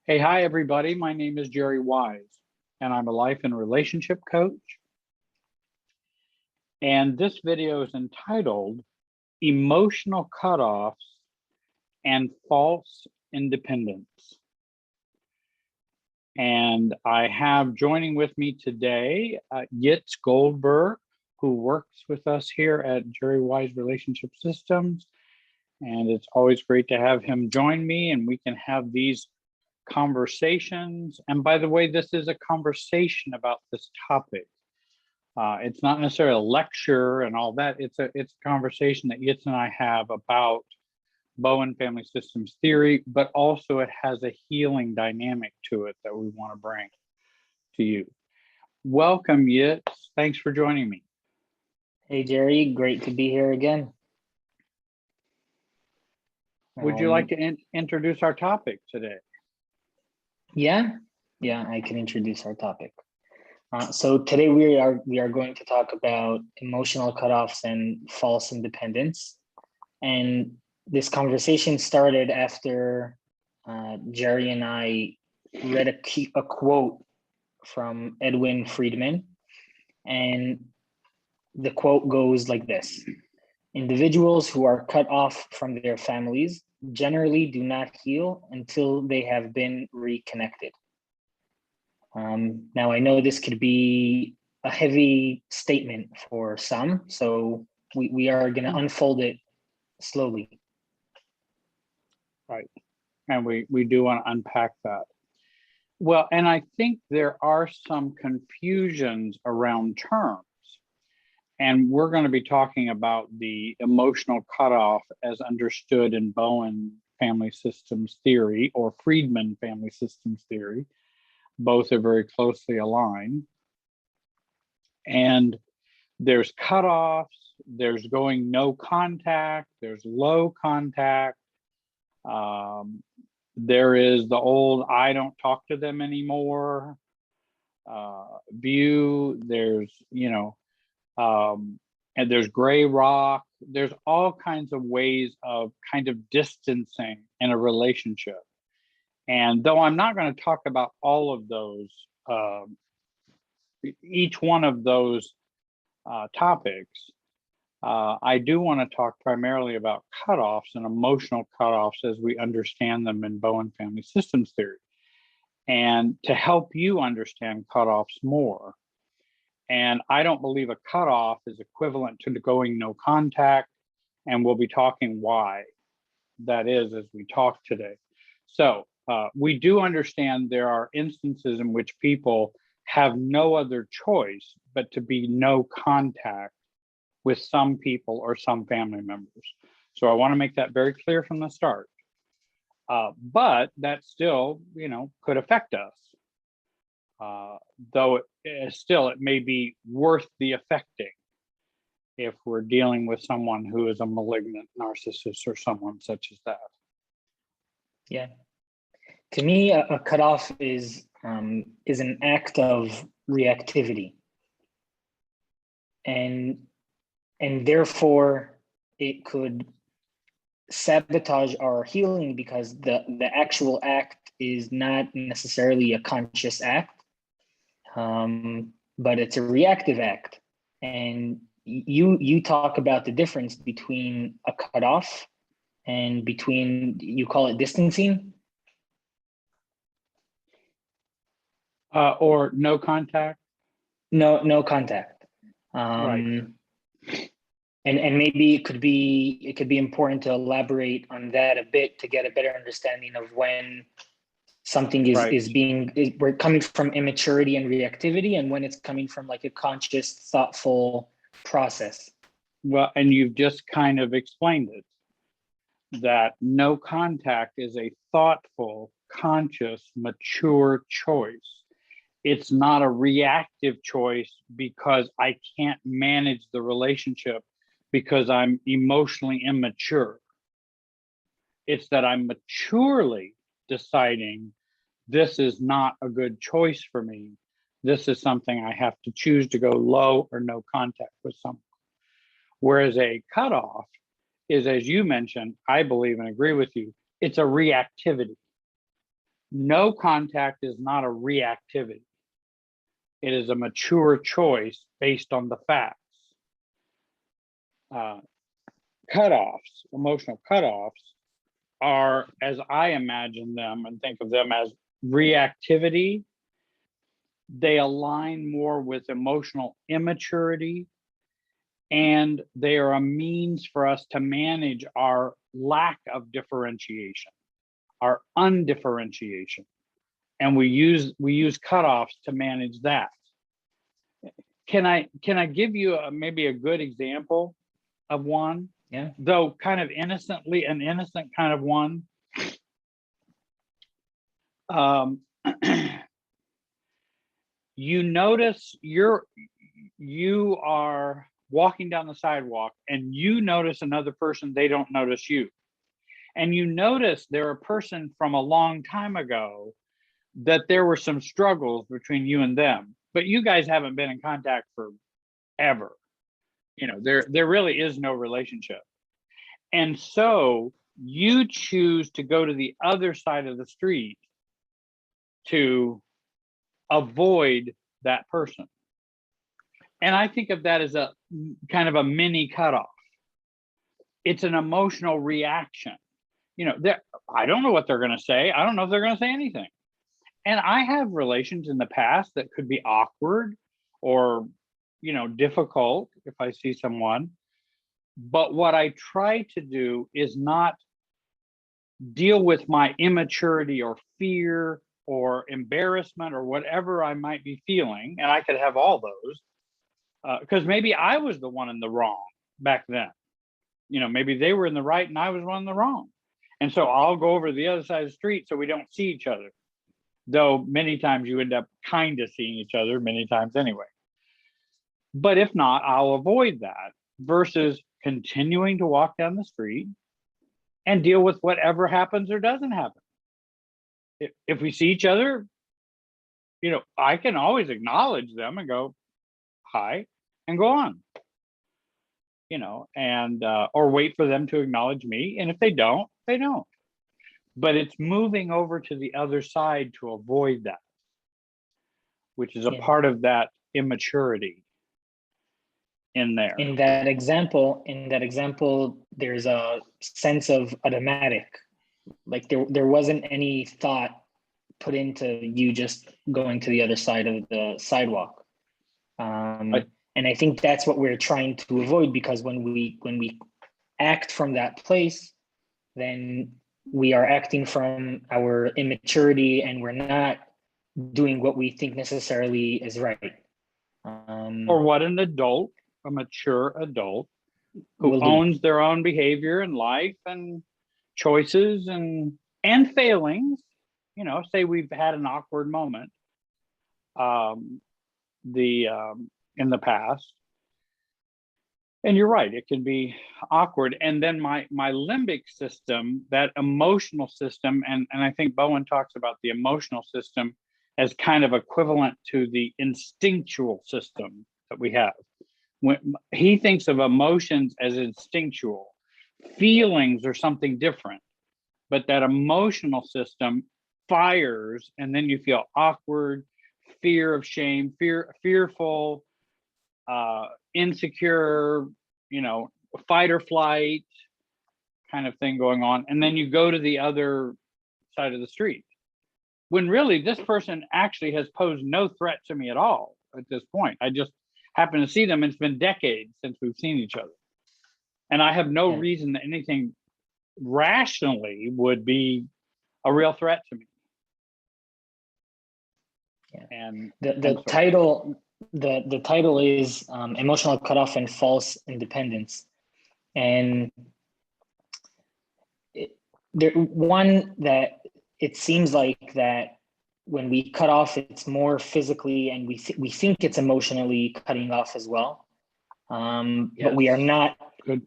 Hey, hi, everybody. My name is Jerry Wise, and I'm a life and relationship coach. And this video is entitled Emotional Cutoffs and False Independence. And I have joining with me today Yitz Goldberg, who works with us here at Jerry Wise Relationship Systems. And it's always great to have him join me, and we can have these conversations. And by the way, this is a conversation about this topic. It's not necessarily a lecture and all that. It's a conversation that Yitz and I have about Bowen family systems theory, but also it has a healing dynamic to it that we want to bring to you. Welcome, Yitz. Thanks for joining me. Hey, Jerry. Great to be here again. Would you like to introduce our topic today? Yeah, I can introduce our topic. So today we are going to talk about emotional cutoffs and false independence. And this conversation started after Jerry and I read a quote from Edwin Friedman. And the quote goes like this: individuals who are cut off from their families generally do not heal until they have been reconnected. Now, I know this could be a heavy statement for some, so we are going to unfold it slowly. Right. And we do want to unpack that. Well, and I think there are some confusions around terms. And we're going to be talking about the emotional cutoff as understood in Bowen family systems theory or Friedman family systems theory. Both are very closely aligned. And there's cutoffs, there's going no contact, there's low contact. There is the old I don't talk to them anymore view. There's, and there's gray rock. There's all kinds of ways of kind of distancing in a relationship. And though I'm not going to talk about all of those, each one of those topics, I do want to talk primarily about cutoffs and emotional cutoffs as we understand them in Bowen family systems theory, and to help you understand cutoffs more. And I don't believe a cutoff is equivalent to going no contact, and we'll be talking why that is as we talk today. So we do understand there are instances in which people have no other choice but to be no contact with some people or some family members. So I want to make that very clear from the start. But that still, could affect us. Though it may be worth the affecting if we're dealing with someone who is a malignant narcissist or someone such as that. Yeah. To me, a cutoff is an act of reactivity. And therefore it could sabotage our healing because the actual act is not necessarily a conscious act. But it's a reactive act. And you talk about the difference between a cutoff and between, you call it distancing? Or no contact? No contact. Right. And maybe it could be important to elaborate on that a bit to get a better understanding of when something we're coming from immaturity and reactivity, and when it's coming from like a conscious, thoughtful process. Well, and you've just kind of explained it, that no contact is a thoughtful, conscious, mature choice. It's not a reactive choice because I can't manage the relationship because I'm emotionally immature. It's that I'm maturely deciding this is not a good choice for me. This is something I have to choose to go low or no contact with someone. Whereas a cutoff is, as you mentioned, I believe and agree with you, it's a reactivity. No contact is not a reactivity. It is a mature choice based on the facts. Cutoffs, emotional cutoffs, are, as I imagine them and think of them, as reactivity. They align more with emotional immaturity, and they are a means for us to manage our lack of differentiation, our undifferentiation. And we use cutoffs to manage that. Can I give you maybe a good example of one? Yeah. Though kind of innocently, an innocent kind of one. You notice you are walking down the sidewalk and you notice another person, they don't notice you. And you notice they're a person from a long time ago, that there were some struggles between you and them, but you guys haven't been in contact forever. You know, there really is no relationship. And so you choose to go to the other side of the street to avoid that person. And I think of that as a kind of a mini cutoff. It's an emotional reaction. You know, I don't know what they're going to say. I don't know if they're going to say anything. And I have relations in the past that could be awkward or, you know, difficult if I see someone. But what I try to do is not deal with my immaturity or fear or embarrassment or whatever I might be feeling. And I could have all those because maybe I was the one in the wrong back then. You know, maybe they were in the right and I was one in the wrong. And so I'll go over to the other side of the street so we don't see each other. Though many times you end up kind of seeing each other many times anyway. But if not, I'll avoid that versus continuing to walk down the street and deal with whatever happens or doesn't happen. If we see each other, you know, I can always acknowledge them and go, hi, and go on, you know, and, or wait for them to acknowledge me. And if they don't, they don't. But it's moving over to the other side to avoid that, which is a part of that immaturity in there. In that example, there's a sense of automatic, like there wasn't any thought put into you just going to the other side of the sidewalk. And I think that's what we're trying to avoid, because when we act from that place, then we are acting from our immaturity and we're not doing what we think necessarily is right. Or what an adult, a mature adult who owns their own behavior and life and choices and failings, you know, say we've had an awkward moment in the past. And you're right, it can be awkward. And then my limbic system, that emotional system, and I think Bowen talks about the emotional system as kind of equivalent to the instinctual system that we have. When he thinks of emotions as instinctual, feelings are something different, but that emotional system fires, and then you feel awkward, fear of shame, fearful, insecure, you know, fight or flight kind of thing going on. And then you go to the other side of the street, when really this person actually has posed no threat to me at all at this point. I just happen to see them, and it's been decades since we've seen each other. And I have no reason that anything rationally would be a real threat to me. And the title is Emotional Cutoff and False Independence. And one that it seems like that when we cut off, it's more physically, and we think it's emotionally cutting off as well. But we are not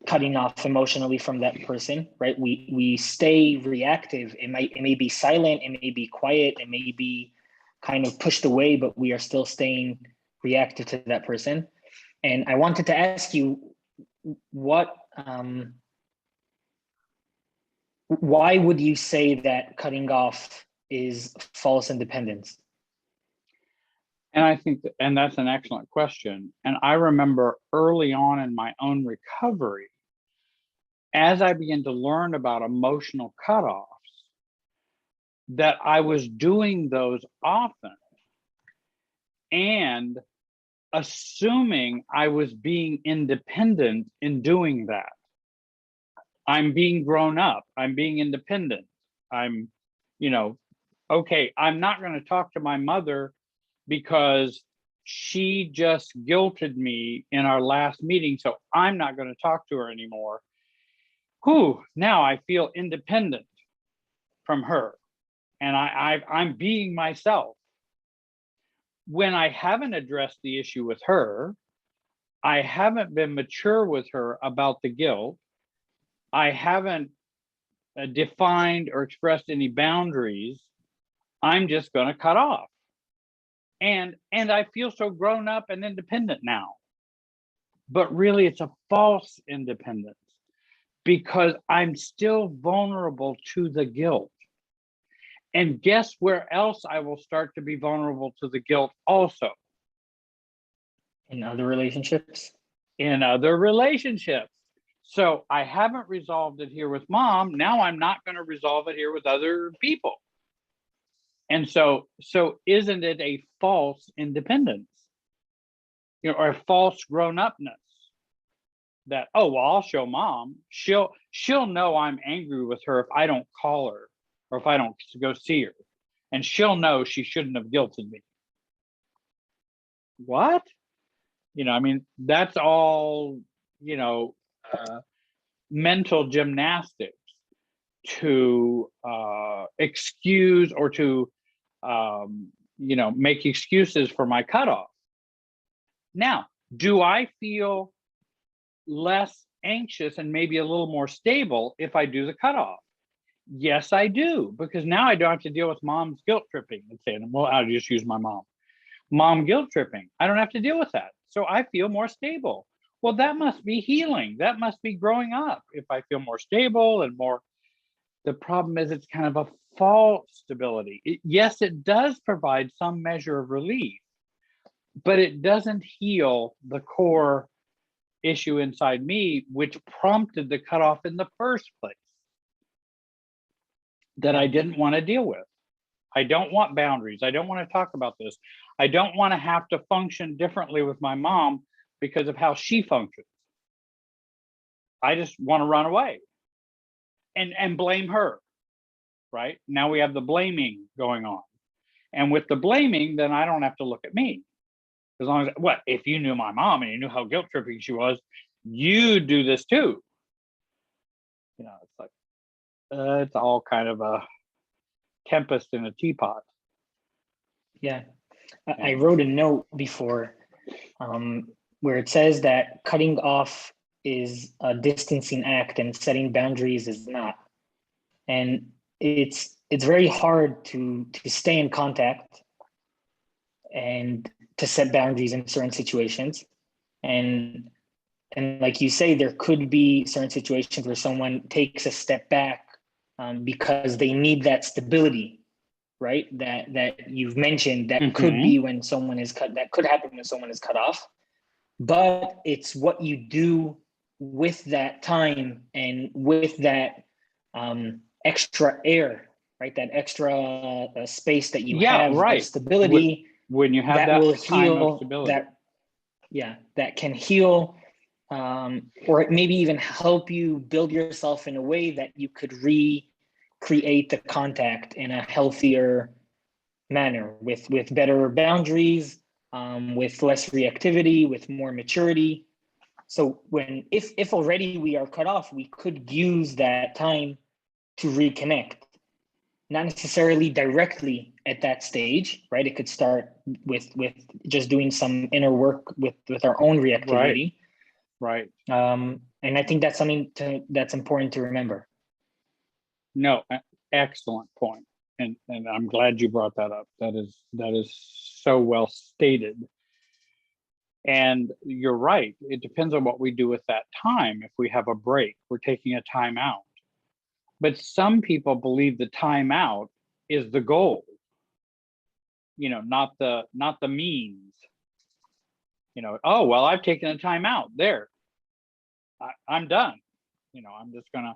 cutting off emotionally from that person, right? We stay reactive. It may be silent, it may be quiet, it may be kind of pushed away, but we are still staying reactive to that person. And I wanted to ask you, what why would you say that cutting off is false independence? And I think and that's an excellent question. And I remember early on in my own recovery, as I began to learn about emotional cutoffs, that I was doing those often and assuming I was being independent in doing that. I'm being grown up. I'm being independent. I'm, okay, I'm not going to talk to my mother because she just guilted me in our last meeting. So I'm not going to talk to her anymore. Whew, now I feel independent from her. And I'm being myself. When I haven't addressed the issue with her, I haven't been mature with her about the guilt. I haven't defined or expressed any boundaries. I'm just going to cut off. And I feel so grown up and independent now. But really, it's a false independence because I'm still vulnerable to the guilt. And guess where else I will start to be vulnerable to the guilt also? In other relationships? In other relationships. So I haven't resolved it here with mom. Now I'm not going to resolve it here with other people. And so isn't it a false independence? Or a false grown-upness that, oh, well, I'll show mom. She'll know I'm angry with her if I don't call her or if I don't go see her. And she'll know she shouldn't have guilted me. What? That's all, mental gymnastics to excuse or to, make excuses for my cutoff. Now, do I feel less anxious and maybe a little more stable if I do the cutoff? Yes, I do, because now I don't have to deal with mom's guilt tripping and saying, well, I'll just use my mom guilt tripping. I don't have to deal with that. So I feel more stable. Well, that must be healing. That must be growing up. If I feel more stable and more, the problem is it's kind of a false stability. Yes, it does provide some measure of relief, but it doesn't heal the core issue inside me, which prompted the cutoff in the first place that I didn't want to deal with. I don't want boundaries. I don't want to talk about this. I don't want to have to function differently with my mom because of how she functions. I just want to run away and blame her, right? Now we have the blaming going on. And with the blaming, then I don't have to look at me. As long as, if you knew my mom and you knew how guilt tripping she was, you do this too. It's like, it's all kind of a tempest in a teapot. Yeah. I wrote a note before where it says that cutting off is a distancing act and setting boundaries is not. And it's very hard to stay in contact and to set boundaries in certain situations. And like you say, there could be certain situations where someone takes a step back because they need that stability, right? That you've mentioned that could be when someone is cut, that could happen when someone is cut off. But it's what you do with that time and with that extra air, right? That extra space that you have, right. Stability. When you have that will time heal, of stability. that can heal, or maybe even help you build yourself in a way that you could recreate the contact in a healthier manner with better boundaries, with less reactivity, with more maturity. So if already we are cut off, we could use that time to reconnect, not necessarily directly at that stage, right? It could start with just doing some inner work with our own reactivity. Right. And I think that's something that's important to remember. No, excellent point. And I'm glad you brought that up. That is so well stated. And you're right. It depends on what we do with that time. If we have a break, we're taking a time out. But some people believe the timeout is the goal, not the means. Oh, well, I've taken a timeout there. I'm done. I'm just gonna,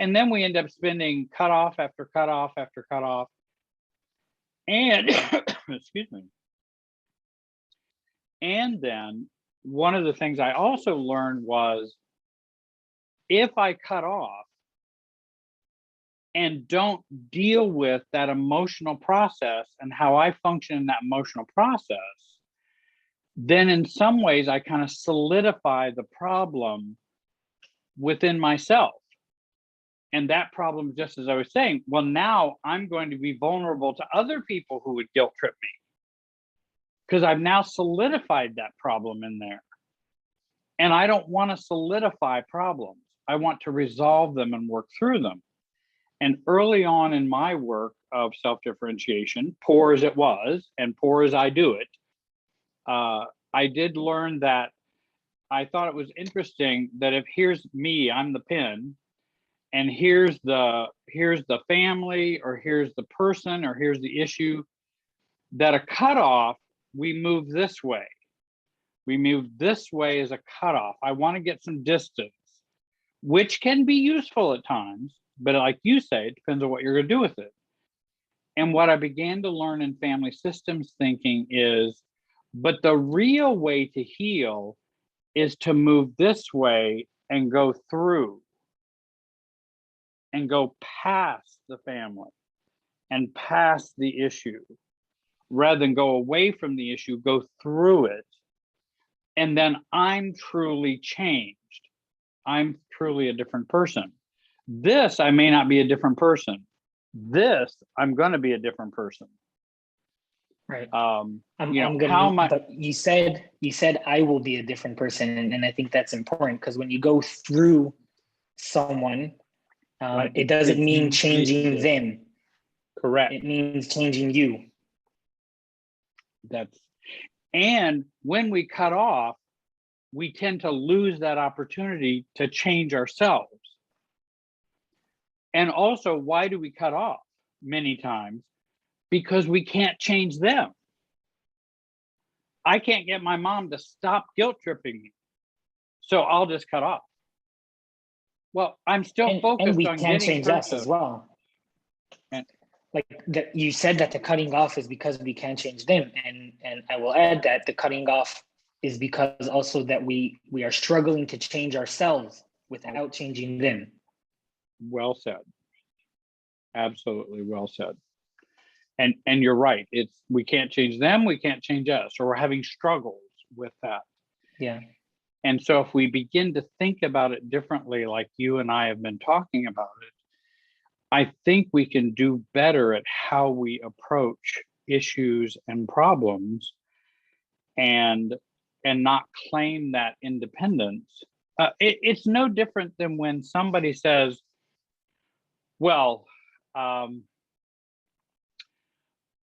and then we end up spending cutoff after cutoff after cutoff. And excuse me. And then one of the things I also learned was, if I cut off and don't deal with that emotional process and how I function in that emotional process, then in some ways I kind of solidify the problem within myself. And that problem, just as I was saying, well, now I'm going to be vulnerable to other people who would guilt trip me, because I've now solidified that problem in there. And I don't want to solidify problems. I want to resolve them and work through them. And early on in my work of self-differentiation, poor as it was, and poor as I do it, I did learn that I thought it was interesting that if here's me, I'm the pin, and here's the family, or here's the person, or here's the issue, that a cutoff, we move this way. We move this way as a cutoff. I want to get some distance, which can be useful at times, but like you say, it depends on what you're going to do with it. And what I began to learn in family systems thinking is, but the real way to heal is to move this way and go through and go past the family and past the issue, rather than go away from the issue, go through it. And then I'm truly changed. I'm truly a different person. This, I may not be a different person. This, I'm going to be a different person. Right. How am I? But you said I will be a different person, and I think that's important, because when you go through someone, Right. it doesn't mean changing them. Correct. It means changing you. And when we cut off, we tend to lose that opportunity to change ourselves. And also, why do we cut off many times? Because we can't change them. I can't get my mom to stop guilt tripping me, so I'll just cut off. Well, I'm still focused and we on can getting change her us as well. And like that, you said that the cutting off is because we can't change them, and I will add that the cutting off is because also that we are struggling to change ourselves without changing them. Well said. Absolutely well said. And you're right. We can't change them, we can't change us, or we're having struggles with that. Yeah. And so if we begin to think about it differently, like you and I have been talking about it, I think we can do better at how we approach issues and problems, and not claim that independence. It's no different than when somebody says, well,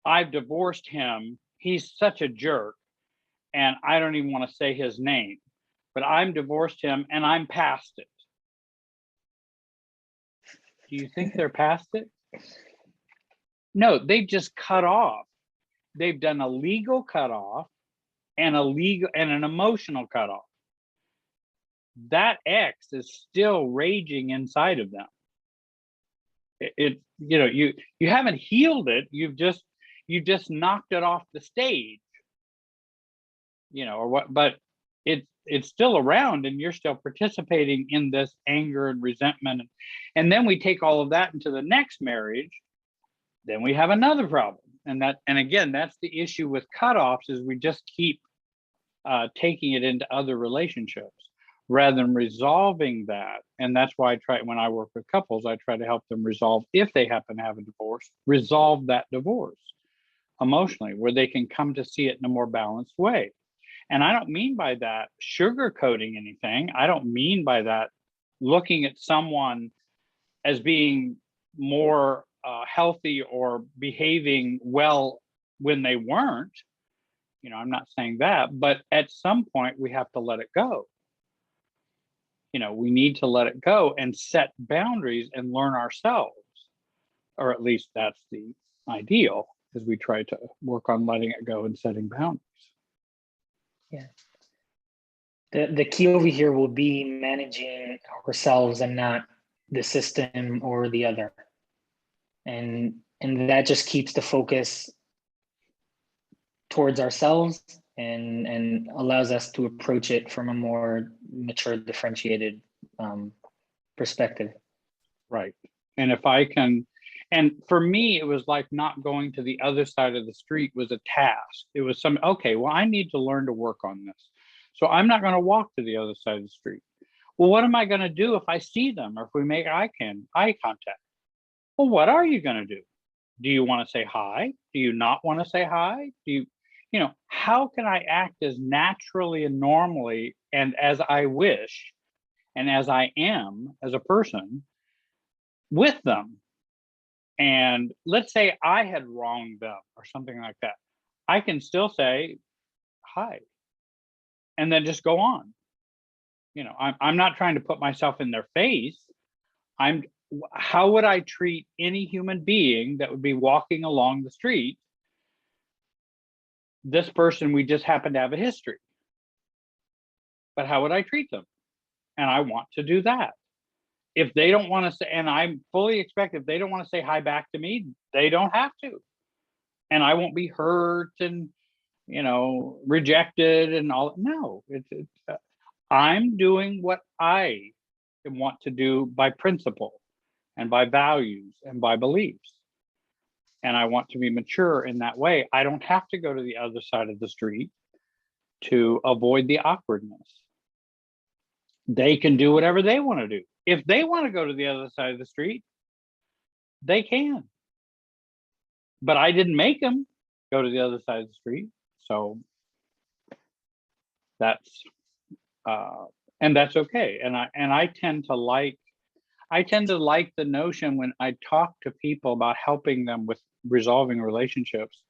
I've divorced him. He's such a jerk. And I don't even want to say his name, but I'm divorced him and I'm past it. Do you think they're past it? No, they've just cut off. They've done a legal cutoff and an emotional cutoff. That X is still raging inside of them. You haven't healed it. You just knocked it off the stage. Or what? But it's still around, and you're still participating in this anger and resentment. And then we take all of that into the next marriage. Then we have another problem. And again, that's the issue with cutoffs, is we just keep taking it into other relationships rather than resolving that. And that's why when I work with couples, I try to help them resolve, if they happen to have a divorce, resolve that divorce emotionally, where they can come to see it in a more balanced way. And I don't mean by that sugarcoating anything. I don't mean by that looking at someone as being more healthy or behaving well when they weren't. I'm not saying that, but at some point we have to let it go. we need to let it go and set boundaries and learn ourselves, or at least that's the ideal, as we try to work on letting it go and setting boundaries. Yeah. The key over here will be managing ourselves and not the system or the other. And that just keeps the focus towards ourselves and allows us to approach it from a more mature, differentiated perspective. Right. And if I can, and for me, it was like not going to the other side of the street was a task. It was okay, well, I need to learn to work on this. So I'm not going to walk to the other side of the street. Well, what am I going to do if I see them or if we make eye contact? Well, what are you going to do? Do you want to say hi? Do you not want to say hi? How can I act as naturally and normally and as I wish and as I am as a person with them? And let's say I had wronged them or something like that. I can still say hi and then just go on. I'm not trying to put myself in their face. How would I treat any human being that would be walking along the street? This person, we just happen to have a history. But how would I treat them? And I want to do that. If they don't want to say, and I fully expect if they don't want to say hi back to me, they don't have to. And I won't be hurt and, rejected and all. No, I'm doing what I want to do by principle and by values and by beliefs. And I want to be mature in that way. I don't have to go to the other side of the street to avoid the awkwardness. They can do whatever they want to do. If they want to go to the other side of the street, they can. But I didn't make them go to the other side of the street. So that's and that's okay. And I tend to like the notion when I talk to people about helping them with resolving relationships.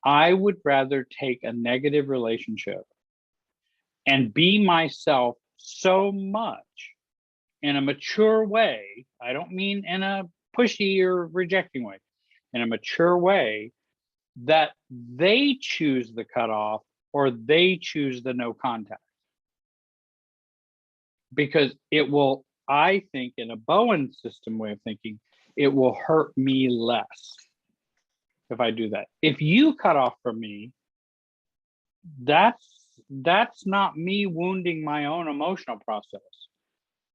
I would rather take a negative relationship and be myself so much in a mature way. I don't mean in a pushy or rejecting way, in a mature way, that they choose the cutoff or they choose the no contact. Because it will, I think, in a Bowen system way of thinking, it will hurt me less if I do that. If you cut off from me, that's not me wounding my own emotional process.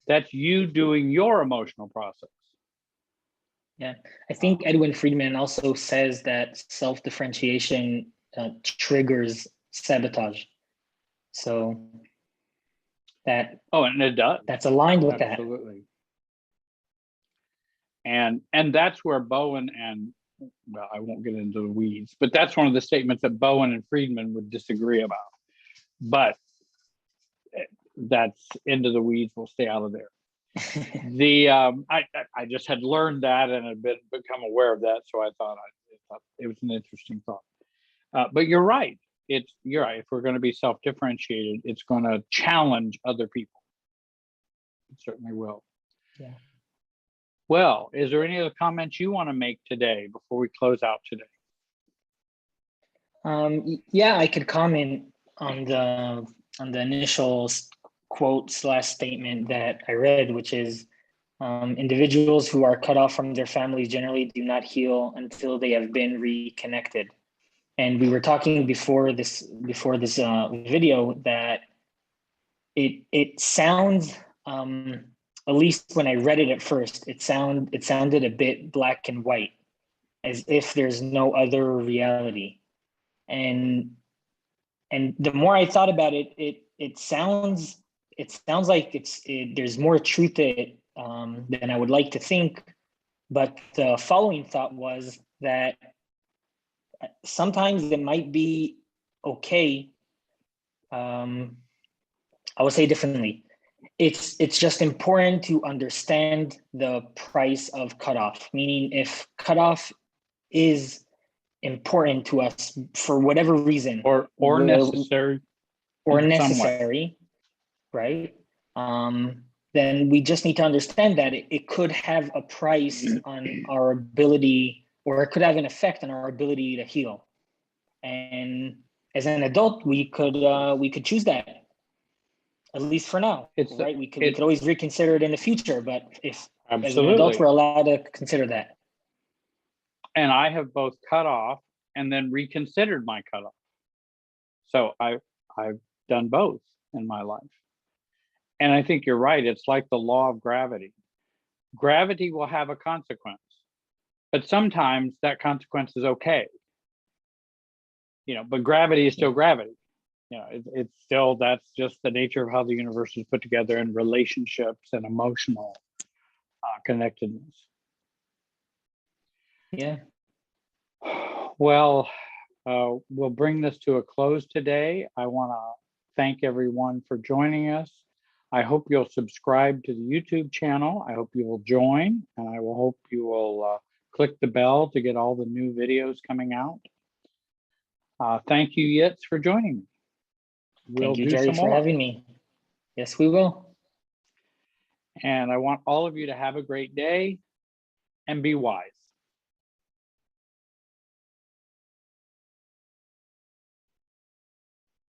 That's you doing your emotional process. Yeah, I think Edwin Friedman also says that self-differentiation triggers sabotage. So and it does. That's aligned with Absolutely. And that's where Bowen and, well, I won't get into the weeds, but that's one of the statements that Bowen and Friedman would disagree about. But that's into the weeds. We'll stay out of there. I just had learned that and had become aware of that, so I thought it was an interesting thought. But you're right. You're right. If we're going to be self-differentiated, it's going to challenge other people. It certainly will. Yeah. Well, is there any other comments you want to make today before we close out today? Yeah, I could comment on the initial quote / statement that I read, which is individuals who are cut off from their families generally do not heal until they have been reconnected. And we were talking before this video that it sounds, at least when I read it at first, it sounded a bit black and white, as if there's no other reality. And the more I thought about it, it sounds like there's more truth to it than I would like to think. But the following thought was that sometimes it might be okay. I would say differently. It's just important to understand the price of cutoff, meaning if cutoff is important to us for whatever reason or necessary. or in some way. necessary, right? Then we just need to understand that it could have a price on our ability, or it could have an effect on our ability to heal. And as an adult, we could choose that, at least for now, right? We could always reconsider it in the future, but if as an adult, we're allowed to consider that. And I have both cut off and then reconsidered my cutoff. So I've done both in my life. And I think you're right. It's like the law of gravity. Gravity will have a consequence, but sometimes that consequence is okay. But gravity is still gravity. It's still, that's just the nature of how the universe is put together, and relationships and emotional connectedness. Yeah. Well, we'll bring this to a close today. I want to thank everyone for joining us. I hope you'll subscribe to the YouTube channel. I hope you will join, and I will hope you will click the bell to get all the new videos coming out. Thank you, Yitz, for joining me. Thank you, Jerry, for having me. Yes, we will. And I want all of you to have a great day and be wise.